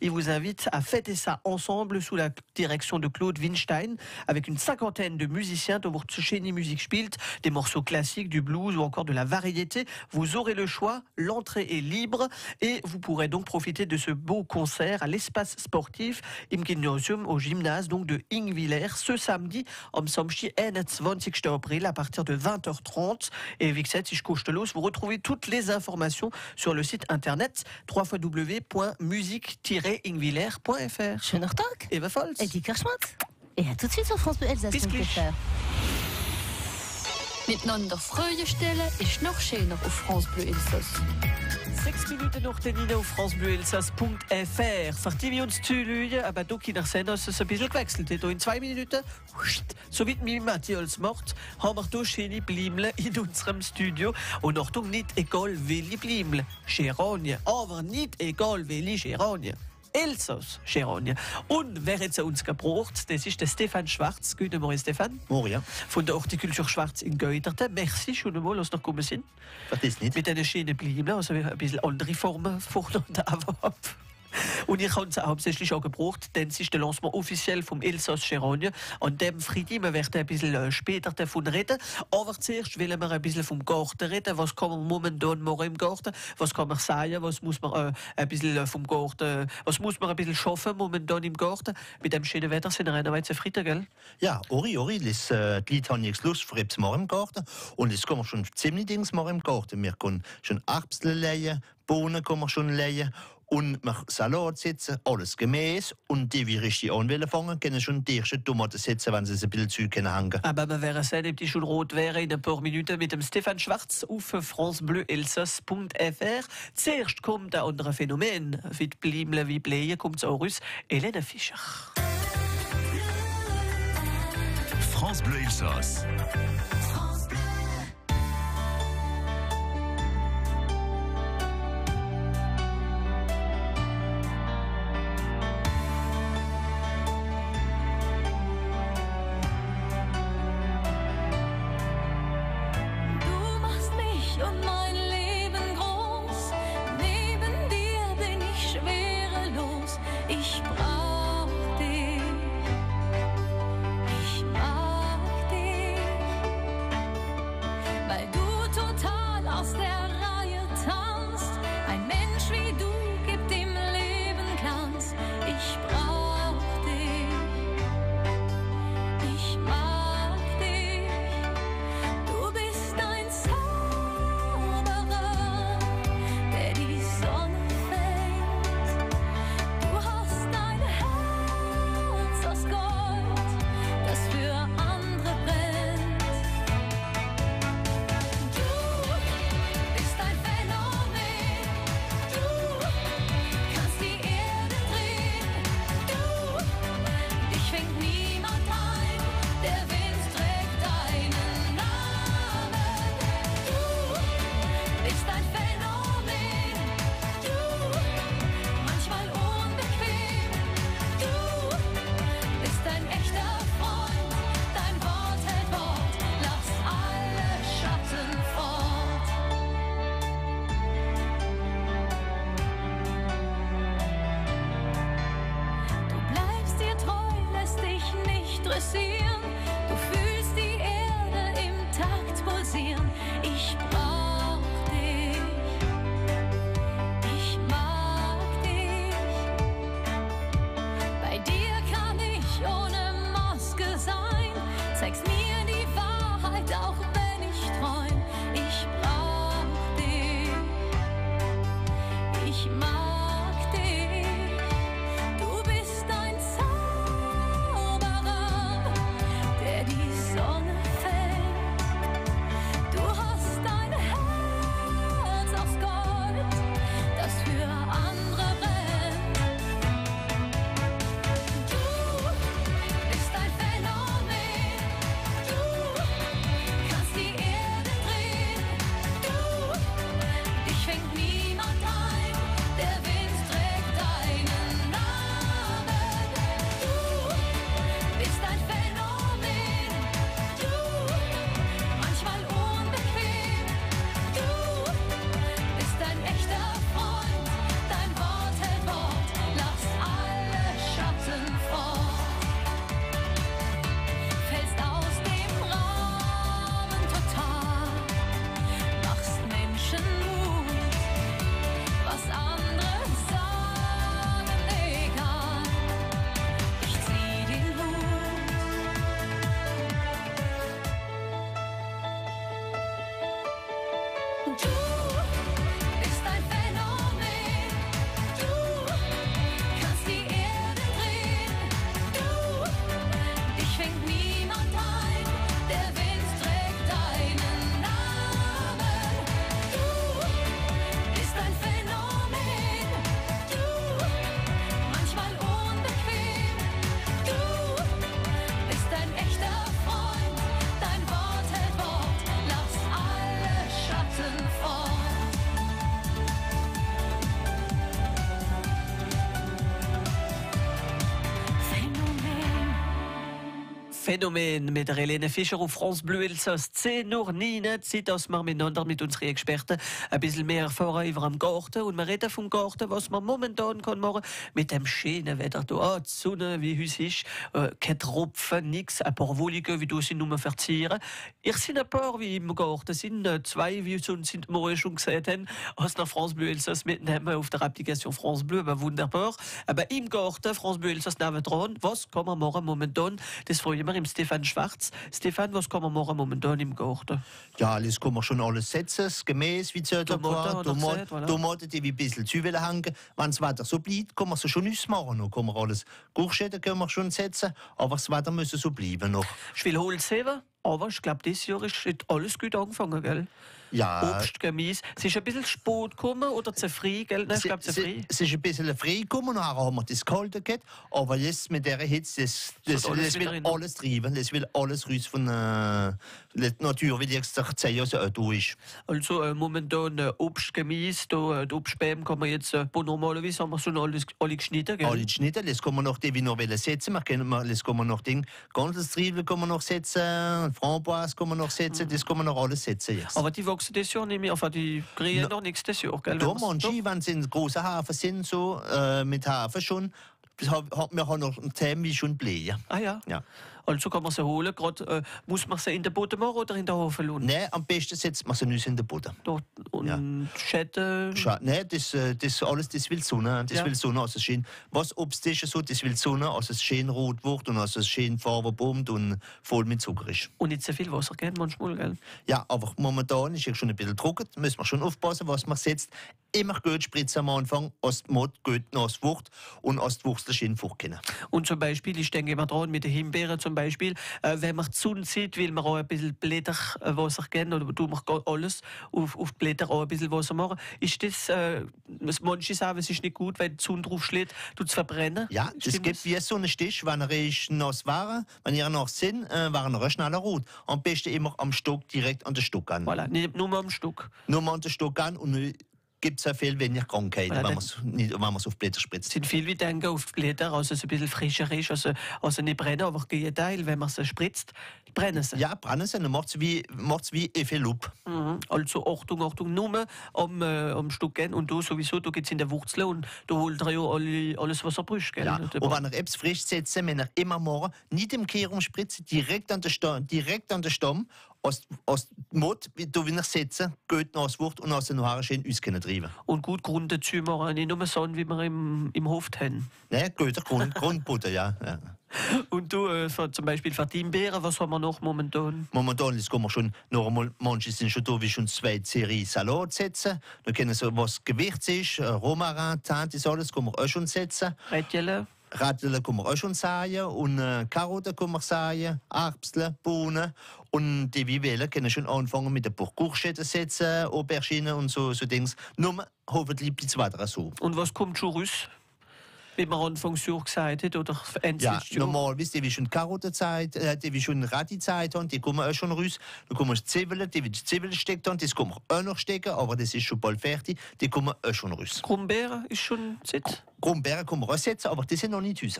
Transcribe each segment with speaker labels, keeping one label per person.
Speaker 1: Il vous invite à fêter ça ensemble sous la direction de Claude Winstein avec une 50aine de musiciens dont chez Musik spielt, des morceaux classiques, du blues ou encore de la variété. Vous aurez le choix, l'entrée est libre et vous pourrez donc profiter de ce beau concert à l'espace sportif im Gymnasium au gymnase donc de Ingwiller ce samedi am Samstag 21. April à partir de 20h30 et wie gesagt, ich kostenlos. Vous retrouvez toutes les informations sur le site internet www.musique-ingwiller.fr.
Speaker 2: Schöner Tag.
Speaker 1: Eva Volz.
Speaker 2: Et Dieter Schmatz. Et à tout de suite sur France Bleu Alsace.fr.
Speaker 3: Miteinander Freude stellen ist noch schöner auf France Bleu Elsass.
Speaker 1: 6 Minuten noch Tenine auf francebleuelsass.fr. Verti wir uns zu Lüge, aber du nach sehen, dass es ein bisschen gewechselt hat. In 2 Minuten, so wie mit Matthias macht, haben wir hier schöne Blimle in unserem Studio. Und Achtung, nicht egal welche Blimle, Cherogne, aber nicht egal welche Cherogne. Elsass, Cherogne. Und wer jetzt uns gebraucht, das ist der Stefan Schwarz. Guten Morgen, Stefan.
Speaker 4: Morgen.
Speaker 1: Von der Hortikultur Schwarz in Götterte. Merci schon einmal, dass ihr gekommen sind.
Speaker 4: Was ist nicht?
Speaker 1: Mit einer schönen Bibel, also ein bisschen andere Formen voneinander ab. Und ich habe es hauptsächlich auch gebraucht, denn es ist der Lancement offiziell vom Elsass Cherogne. An dem Freitag, wir werden ein bisschen später davon reden. Aber zuerst wollen wir ein bisschen vom Garten reden. Was kann man momentan machen im Garten? Was kann man sagen? Was muss man ein bisschen vom Garten, was muss man ein bisschen schaffen momentan im Garten? Mit dem schönen Wetter sind wir einer zufrieden, gell?
Speaker 4: Ja, Ori, die Leute haben jetzt Lust für etwas machen im Garten. Und jetzt können wir schon ziemlich Dinge machen im Garten. Wir können schon Erbsen leihen, Bohnen können wir schon leihen. Und wir Salat setzen, alles gemäß. Und die, die richtig anwählen fangen, können schon die ersten Tomaten setzen, wenn sie ein bisschen Zeug hängen.
Speaker 1: Aber wir wären sehr, ob die schon rot wäre in ein paar Minuten mit dem Stefan Schwarz auf francebleuelsass.fr. Zuerst kommt ein anderes Phänomen. Wie die Blimle, wie Bleie, kommt es auch raus. Helene Fischer.
Speaker 5: France Bleu Elsass.
Speaker 6: Du bist ein Zauberer, der die
Speaker 1: Phänomen mit der Helene Fischer auf France Bleu Elsass. 10 Uhr 9, Zeit, dass wir miteinander mit unseren Experten ein bisschen mehr erfahren über den Garten. Und wir reden vom Garten, was man momentan machen kann mit dem schönen Wetter. Da, die Sonne, wie es ist, kein Tropfen, nichts, ein paar Wolligen, wie du sie nur verzieren. Ich sind ein paar wie im Garten, sind 2, wie sind wir schon gesagt haben, aus der France Bleu Elsass mitnehmen auf der Applikation France Bleu, aber wunderbar. Aber im Garten, France Bleu Elsass nebendran, was kann man machen momentan? Das freue ich mich im Stefan Schwarz. Stefan, was kann man machen momentan im Garten?
Speaker 4: Ja, das kann man schon alles setzen, gemäß wie zu der Tomaten, die wie ein bisschen zu hängen. Wenn das Wetter so bleibt, kann man sie schon ausmachen. Dann kann man alles Gurschäden können wir schon setzen, aber das Wetter muss so bleiben noch.
Speaker 1: Ich will Holz haben, aber ich glaube, dieses Jahr ist alles gut angefangen, gell?
Speaker 4: Ja.
Speaker 1: Obst, Gemüse. Es ist ein bisschen spät gekommen oder zu früh, gell? Nein, ich glaube, zu früh.
Speaker 4: Es ist ein bisschen früh gekommen, nachher haben wir das Kalte gehabt, aber jetzt mit dieser Hitze, das will alles treiben, das will alles raus von der Natur, wie ich gesagt habe, also durch.
Speaker 1: Also momentan Obst, Gemüse, die Obstbäume kann man jetzt, normalerweise haben wir schon alle geschnitten, gell?
Speaker 4: Alle geschnitten, das kann man noch, die wir noch setzen, das kann man noch den Ganzelsriebel kann man noch setzen, Framboise kann man noch setzen, das kann man noch alles setzen jetzt.
Speaker 1: Aber die wachsen das Jahr nicht mehr, also die kriegen noch nichts das Jahr, gell?
Speaker 4: Da manche, wenn sie in großen Hafen sind, so mit Hafen schon, wir haben noch ein Thema wie schon blähen.
Speaker 1: Ah ja?
Speaker 4: Ja.
Speaker 1: Also kann man sie holen, gerade muss man sie in den Boden machen oder in den Hafen lassen?
Speaker 4: Nein, am besten setzt man sie nicht in den Boden.
Speaker 1: Dort, und
Speaker 4: Ja.
Speaker 1: Schäden?
Speaker 4: Nein, das alles, das will Sonne. Das will Sonne, also schön. Was Obst ist so, das will Sonne, also es schön rot wird und also es schön Farbe bombt und voll mit Zucker ist.
Speaker 1: Und nicht so viel Wasser, gell? Manchmal, gell?
Speaker 4: Ja, aber momentan ist es schon ein bisschen trocken, müssen wir schon aufpassen, was man setzt. Immer gut spritzen am Anfang, als die Mod gut nass wird und als die Wurzel schön vorkommen.
Speaker 1: Und zum Beispiel, ich denke immer dran, mit den Himbeeren zum Beispiel, wenn man die Sonne sieht, will man auch ein bisschen Blätterwasser geben oder tun wir alles auf die Blätter auch ein bisschen Wasser machen. Ist das, manche sagen, es ist nicht gut, weil die Sonne drauf schlägt, tut es verbrennen?
Speaker 4: Ja, es gibt wie so einen Stich, wenn er nass war, wenn ihr nass sind, waren er schneller rot. Am besten immer am Stock, direkt an den Stock an.
Speaker 1: Voilà, nicht nur mal am Stück.
Speaker 4: Nur mal an den Stock an und gibt es ja viel weniger Krankheiten,
Speaker 1: Voilà,
Speaker 4: wenn man es auf Blätter spritzt.
Speaker 1: Es sind viele, die denken auf die Blätter, also es ein bisschen frischer ist, also nicht brennen, aber im Gegenteil, wenn man sie spritzt, brennen sie.
Speaker 4: Ja, brennen sie, dann macht es wie Efelup.
Speaker 1: Also Achtung, nur am Stück gehen und da sowieso, da geht es in der Wurzel und da holt er ja alles, was er braucht. Gell?
Speaker 4: Ja. Und wenn er etwas frisch setzt, wenn er immer morgen nicht im Kehrung spritzt, direkt an den Stamm, aus Mot, du wenn er setzen, geht nass wird und aus den Haaren schön auskennen treiben.
Speaker 1: Und gut Grund dazu machen, nicht nur so, wie wir im Hof haben.
Speaker 4: Ne, guter Grundbutter, ja.
Speaker 1: Und du, zum Beispiel für die Himbeeren, was haben wir noch momentan?
Speaker 4: Momentan kann man schon, noch einmal, manche sind schon da, wie schon 2 Serien Salat setzen. Dann können sie, was Gewürz ist, Romarin, Tante, alles kann man auch schon setzen.
Speaker 1: Rädchen?
Speaker 4: Radler kann man auch schon säen und Karotten kann man säen, Erbsen, Bohnen und die Vivellen können schon anfangen mit den Courgetten setzen, Auberginen und so Dings. Nur hoffentlich bleibt es weiter so.
Speaker 1: Und was kommt schon raus? Wie man anfangs auch gesagt hat, oder
Speaker 4: Ja, normalerweise, die wie schon Karottenzeit, die wie schon Radizeit haben, die kommen auch schon raus. Dann kommen Zwiebeln, die wie die Zwiebeln steckt haben, das kann man auch noch stecken, aber das ist schon bald fertig, die kommen auch schon raus.
Speaker 1: Krummbeeren ist schon Zeit?
Speaker 4: Krummbeeren kann man auch setzen, aber die sind noch nicht raus.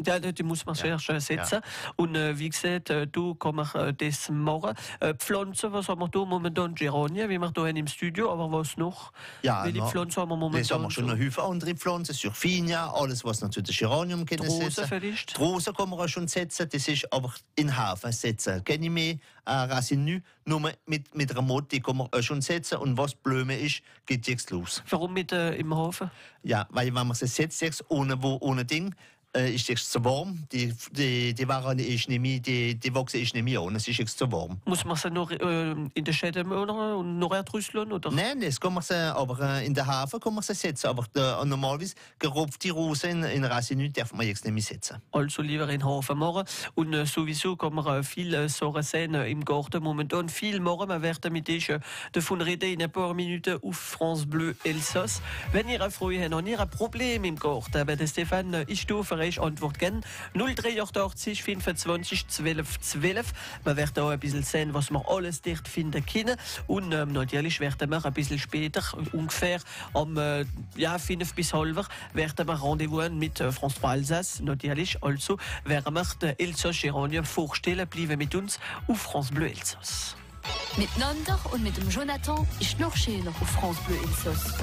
Speaker 1: Ja, die muss man zuerst setzen. Ja. Und wie gesagt, du kann man das machen. Pflanzen, was haben wir da momentan? Geranien, wie wir da haben im Studio, aber was noch?
Speaker 4: Ja,
Speaker 1: welche Pflanzen haben wir momentan?
Speaker 4: Das haben wir schon eine Haufen andere Pflanzen, Surfinia, alles was natürlich Geranium können
Speaker 1: Rosen
Speaker 4: setzen.
Speaker 1: vielleicht?
Speaker 4: Rosen kann man auch schon setzen, das ist aber in Hafen setzen. Kenne ich mehr, Racine, nur mit einer Motte kann man auch schon setzen und was Blume ist, geht jetzt los.
Speaker 1: Warum mit im Hafen?
Speaker 4: Ja, weil wenn man sie setzt, ohne Ding, ist es zu warm. Die waren ich nicht die wachsen ich nicht mehr an. Es ist zu warm.
Speaker 1: Muss man sie noch in der Schäde und noch ertrüsseln, oder?
Speaker 4: Nein, das kann man aber in der Hafen kann man sie setzen. Aber normalerweise gerupfte Rosen in Rasinü darf man jetzt nicht mehr setzen.
Speaker 1: Also lieber in Hafen machen. Und sowieso kann man viel Sachen sehen im Garten momentan. Viel machen. Wir werden mit euch davon reden in ein paar Minuten auf France Bleu Elsass. Wenn ihr Freude habt und ihr ein Problem im Garten, der Stefan ist da für euch Antwort geben. 083 25 12 12. Wir werden auch ein bisschen sehen, was wir alles dort finden können. Und natürlich werden wir ein bisschen später, ungefähr am 5 bis halb, werden wir Rendezvous mit France Bleu Elsass. Natürlich, also werden wir den Elsass-Geranien vorstellen. Bleiben mit uns auf France Bleu Elsass.
Speaker 3: Miteinander und mit dem Jonathan ist noch schöner auf France Bleu Elsass.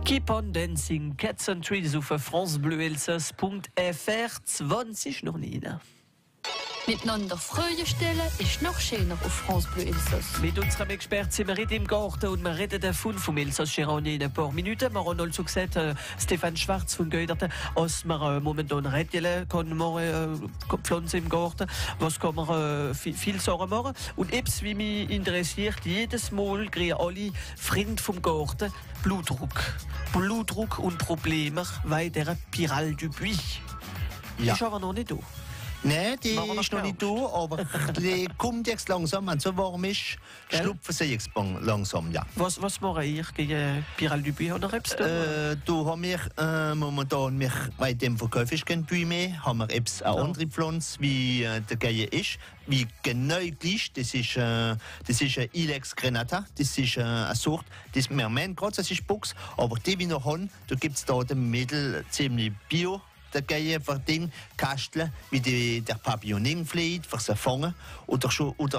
Speaker 1: Keep on Dancing, Cats and Trees auf francebleuelsass.fr 20 noch nie.
Speaker 3: Miteinander Freude stellen ist noch schöner auf France Bleu Elsass.
Speaker 1: Mit unserem Experten sind wir im Garten und wir reden davon vom Elsass-Geranien in ein paar Minuten. Wir haben also gesagt, Stefan Schwarz von Göderte, was man momentan retten kann, man pflanzen im Garten, was kann man viel Sachen machen. Und etwas, wie mich interessiert, jedes Mal kriegen alle Freunde vom Garten Blutdruck und Probleme, weil der Piral du Puy.
Speaker 4: Ja.
Speaker 1: Ist aber noch nicht da.
Speaker 4: Nein, die
Speaker 1: Machen wir
Speaker 4: ist noch nicht
Speaker 1: schnell.
Speaker 4: da, aber die kommt jetzt langsam. Wenn es so warm ist,
Speaker 1: Gell?
Speaker 4: schlupfen sie jetzt langsam, ja.
Speaker 1: Was mache ich gegen Piral Dubuis oder etwas?
Speaker 4: Da haben wir momentan, bei dem Verkauf ist kein Büi mehr, haben wir eine andere Pflanze, wie der Geier ist, wie genau gleich. Das ist eine Ilex grenata, das ist eine Sorte, das wir meinen gerade, das ist Buchs, aber die, wie wir noch haben, da gibt es da den Mädel ziemlich bio. Der Geier für den Kasteln, wie der Papillon fliegt, für sie fangen. Oder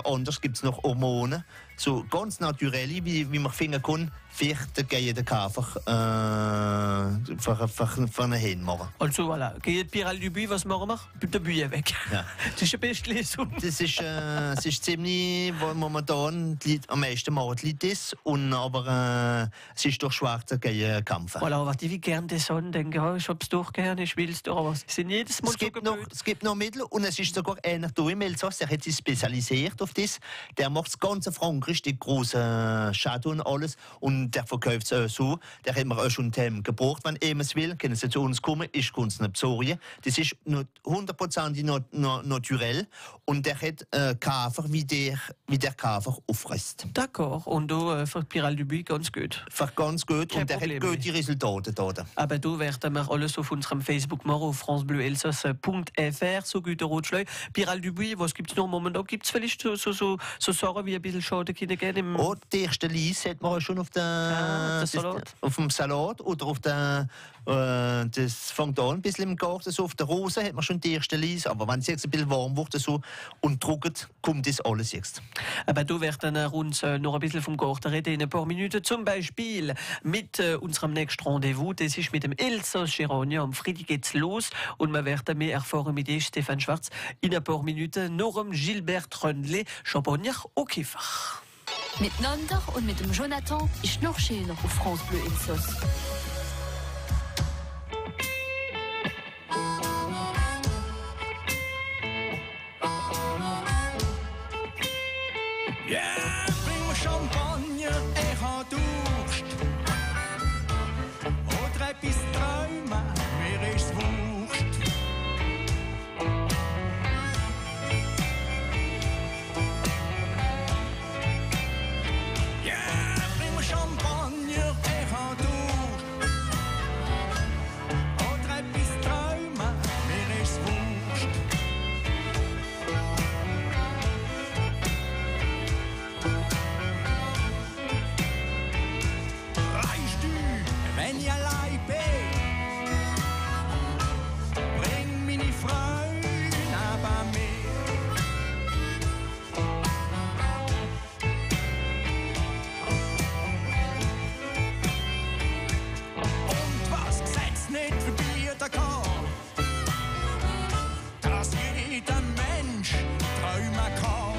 Speaker 4: anders gibt es noch Hormone. So ganz naturell, wie man finden kann, für den Geier den Käfer für einen Hen machen.
Speaker 1: Also voilà, geht Piral Dubuis, was machen wir? Der Bücher weg.
Speaker 4: Ja.
Speaker 1: Das ist ein bisschen Lesung.
Speaker 4: Das ist ziemlich, weil momentan am meisten machen die Leute das, aber es ist doch schwer, der Geier kämpfen.
Speaker 1: Voilà, aber die wie gern die Sonne denken, oh, ich hab's doch gern, ich will's doch, aber sie sind jedes Mal
Speaker 4: Es gibt noch Mittel und es ist sogar einer da im Elsass, der hat sich spezialisiert auf das. Der macht das ganze Frankreich, die großen Chateau und alles und der verkauft es so. Der hat mir auch schon Themen gebraucht, wenn jemand will, können sie zu uns kommen, ich kann es nicht besorgen. Das ist nur 100% naturell und der hat Käfer, wie der Käfer auffrisst.
Speaker 1: D'accord, und du für Piral Dubuis ganz gut.
Speaker 4: Für ganz gut
Speaker 1: Kein
Speaker 4: und der
Speaker 1: Problem.
Speaker 4: hat gute Resultate da.
Speaker 1: Aber du werden wir alles auf unserem Facebook machen, auf francebleuelsass.fr, so gute Rotschleu. Piral Dubuis, was gibt's noch momentan? Gibt's vielleicht so Sachen wie ein bisschen Schade gehen im...
Speaker 4: Oh, die erste Lies hat man schon auf auf dem Salat oder auf der, das fängt an ein bisschen im Garten, so auf der Rose hat man schon die erste Lies, aber wenn es jetzt ein bisschen warm wird so, und trocknet, kommt das alles jetzt.
Speaker 1: Aber du werden uns noch ein bisschen vom Garten reden in ein paar Minuten, zum Beispiel mit unserem nächsten Rendezvous, das ist mit dem Elsass Gironien, am Freitag geht's los und wir werden mehr erfahren mit dir, Stefan Schwarz, in ein paar Minuten noch um Gilbert Tröndle, Champagner au Kiefer.
Speaker 3: Miteinander und mit dem Jonathan ist noch schöner auf France Bleu Elsass.
Speaker 6: Ja, bring mir Champagner, ich hab Durst. Oder etwas träumen, mir ist's wurscht. Ja, bring mir Champagner, ich hab Durst. Oder etwas träumen, mir ist's wurscht. Weißt du, wenn ich allein bin, bring meine Freunde neben mir. Und was Gesetz nicht verbieten kann, dass jeder Mensch träumen kann.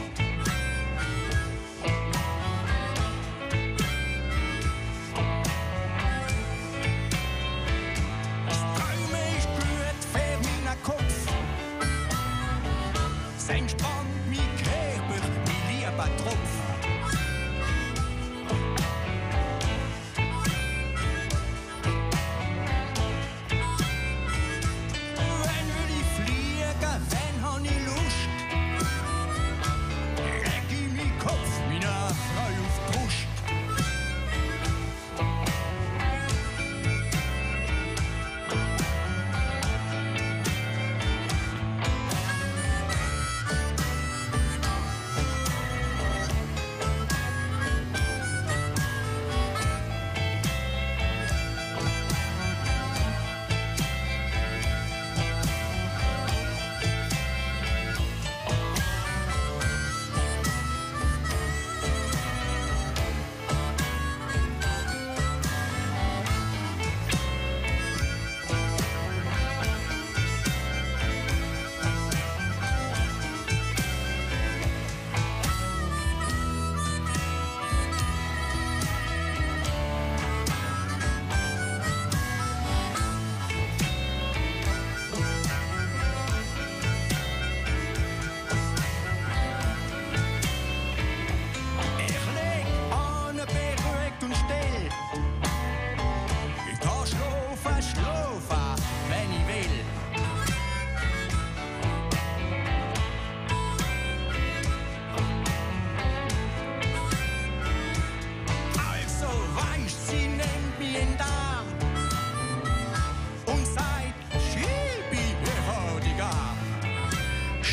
Speaker 6: Träume ist gut für meinen Kopf. Es entspannt mein Körper, mein lieber Tropf. Wenn will ich fliegen, wenn hab ich Lust. Leg ich meinen Kopf meiner Frau auf die Brust.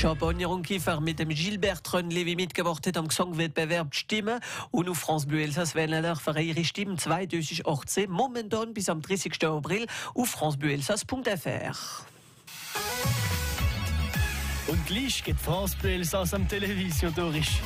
Speaker 1: Champagne und Kiefer mit dem Gilbert Trönlevi mitgebracht am Gesangwettbewerb Stimme. Und auf France Bleu Elsass werden für ihre Stimmen 2018 momentan bis am 30. April auf francebleuelsass.fr.
Speaker 7: Und gleich geht France Bleu Elsass am Television durch.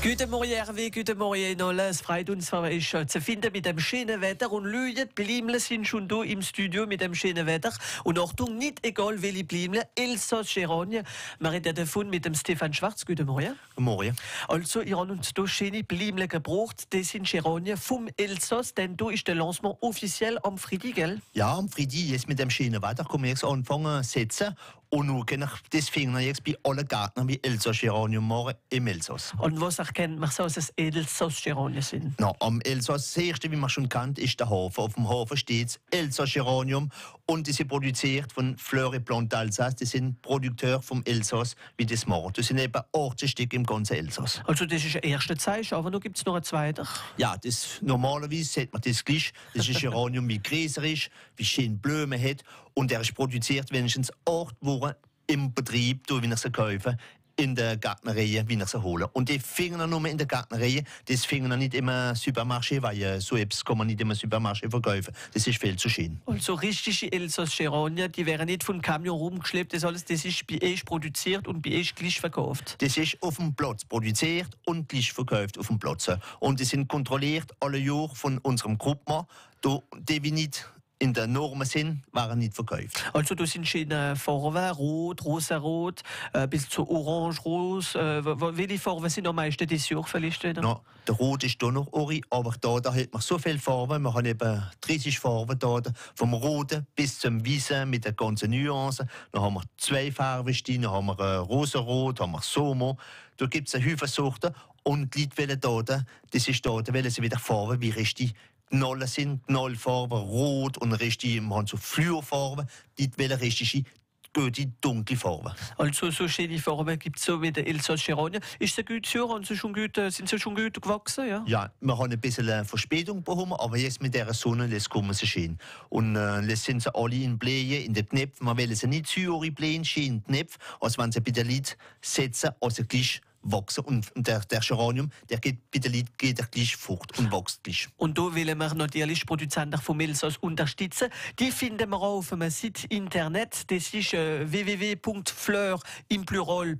Speaker 1: Guten Morgen, Hervé, guten Morgen, alles freut uns zu finden mit dem schönen Wetter und Leute, die Blimle sind schon da im Studio mit dem schönen Wetter und Achtung, nicht egal welche Blimle, Elsass-Cherogne. Wir reden davon mit dem Stefan Schwarz, guten Morgen.
Speaker 4: Guten Morgen.
Speaker 1: Also, ihr habt uns da schöne Blimle gebracht, das sind Cherogne vom Elsass, denn da ist der Lancement offiziell am Freitag, gell?
Speaker 4: Ja, am Freitag jetzt mit dem schönen Wetter können wir jetzt anfangen zu setzen. Und nun können das finden wir jetzt bei allen Gärtnern wie Elsass-Geranium morgen im Elsass.
Speaker 1: Und was erkennt man so, dass es Elsass-Geranium sind?
Speaker 4: Na, am Elsass, das erste, wie man schon kennt, ist der Hafen. Auf dem Hafen steht Elsass-Geranium und die sind produziert von Fleur et Plante d'Alsace. Die sind Produkteur vom Elsass wie das machen. Das sind eben 18 Stück im ganzen Elsass.
Speaker 1: Also das ist ein erster Zeichen, aber noch gibt es noch ein zweiter.
Speaker 4: Ja, das, normalerweise sieht man das gleich. Das ist Geranium, wie größer ist, wie schön Blumen hat. Und der ist produziert wenigstens 8 Wochen im Betrieb, wie ich sie kaufe, in der Gärtnerei, wie ich sie hole. Und die finden nur in der Gärtnerei, das finden nicht im Supermarché, weil so etwas kann man nicht im Supermarché verkaufen. Das ist viel zu schön.
Speaker 1: Und so richtige Elsass-Geranium, die werden nicht vom Camion rumgeschleppt, das alles, das ist bei euch produziert und bei euch gleich verkauft.
Speaker 4: Das ist auf dem Platz produziert und gleich verkauft auf dem Platz. Und die sind kontrolliert alle Jahre von unserem Gruppmann, die wir nicht in der Norm sind, waren nicht verkauft.
Speaker 1: Also da sind schöne Farben, rot, rosarot, bis zu orange-ros. Welche Farben sind am meisten das Jahr vielleicht?
Speaker 4: No, der Rot ist da noch Ori, aber da hat man so viele Farben. Wir haben eben 30 Farben da, vom Roten bis zum Weißen mit der ganzen Nuance. Dann haben wir 2 Farben, dann haben wir Rosarot, haben wir Somo. Da gibt es eine Haufen Sorten und die Leute wollen da, das ist da, da wollen sie wieder Farben wie richtig Knollen sind, Knollfarben, rot und richtig, wir haben so Fluorfarben, die wollen richtig gute, dunkle Farben.
Speaker 1: Also so schöne Farben gibt es so wie der Elsass-Geranium. Ist es gut so? Sind sie schon gut gewachsen? Ja,
Speaker 4: ja, wir haben ein bisschen Verspätung bekommen, aber jetzt mit dieser Sonne kommen sie schön. Und jetzt sind sie alle in Blähen, in den Knöpfen. Man will sie nicht zu blähen, schön in den Knöpfen, als wenn sie bei der Lied setzen, also gleich wachsen. Und der Geranium, der geht bei der Lied gleich fort und wächst gleich.
Speaker 1: Und da wollen wir natürlich Produzenten vom Elsass unterstützen. Die finden wir auch auf dem Site Internet. Das ist www.fleur im Plural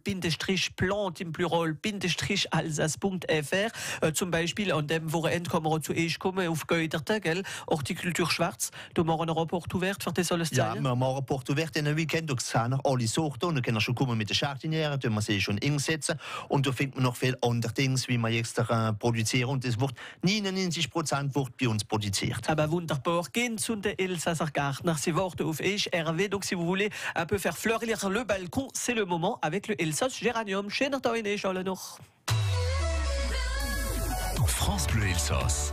Speaker 1: Plante im Plural Alsace.fr. Zum Beispiel an dem Wochenende kann man auch zu euch kommen auf Götterte, gell? Hortikultur Schwarz. Da machen wir einen Rapport ouvert für das alles zu
Speaker 4: zeigen. Ja, wir machen einen Rapport ouvert in einem Weekend. Da sehen wir alle Sorten und dann können wir schon kommen mit den Jardinieren, da wir sie schon einsetzen. Und da findet man noch viel andere Dinge, wie man jetzt produzieren. Und das wird 99% wird bei uns produziert.
Speaker 1: Aber wunderbar. Gehen zu den Elsasser Gärtner. Sie warten auf euch, Hervé. Donc, si vous voulez un peu faire fleurir le balcon, c'est le moment avec le Elsass-Geranium. Schöner Tag in euch alle noch.
Speaker 5: France Bleu Elsass.